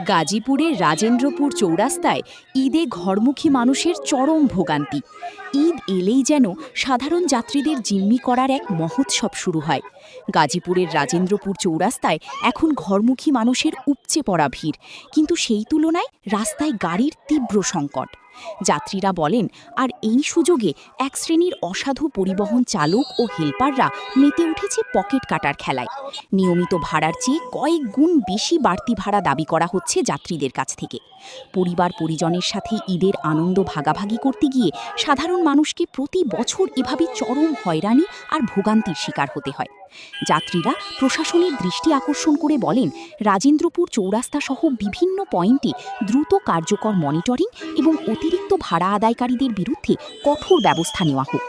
গাজীপুরের রাজেন্দ্রপুর চৌরাস্তায় ঈদে ঘরমুখী মানুষের চরম ভোগান্তি। ঈদ এলেই যেন সাধারণ যাত্রীদের জিম্মি করার এক মহোৎসব শুরু হয়। গাজীপুরের রাজেন্দ্রপুর চৌরাস্তায় এখন ঘরমুখী মানুষের উপচে পড়া ভিড়, কিন্তু সেই তুলনায় রাস্তায় গাড়ির তীব্র সংকট। যাত্রীরা বলেন, আর এই সুযোগে এক শ্রেণীর অসাধু পরিবহন চালক ও হেলপাররা মেতে উঠেছে পকেট কাটার খেলায়। নিয়মিত ভাড়ার চেয়ে কয়েক গুণ বেশি বাড়তি ভাড়া দাবি করা হচ্ছে যাত্রীদের কাছ থেকে। পরিবার পরিজনের সাথে ঈদের আনন্দ ভাগাভাগি করতে গিয়ে সাধারণ মানুষকে প্রতি বছর এভাবে চরম হয়রানি আর ভোগান্তির শিকার হতে হয়। যাত্রীরা প্রশাসনের দৃষ্টি আকর্ষণ করে বলেন, রাজেন্দ্রপুর চৌরাস্তা সহ বিভিন্ন পয়েন্টে দ্রুত কার্যকর মনিটরিং এবং অতিরিক্ত ভাড়া আদায়কারীদের বিরুদ্ধে কঠোর ব্যবস্থা নেওয়া হোক।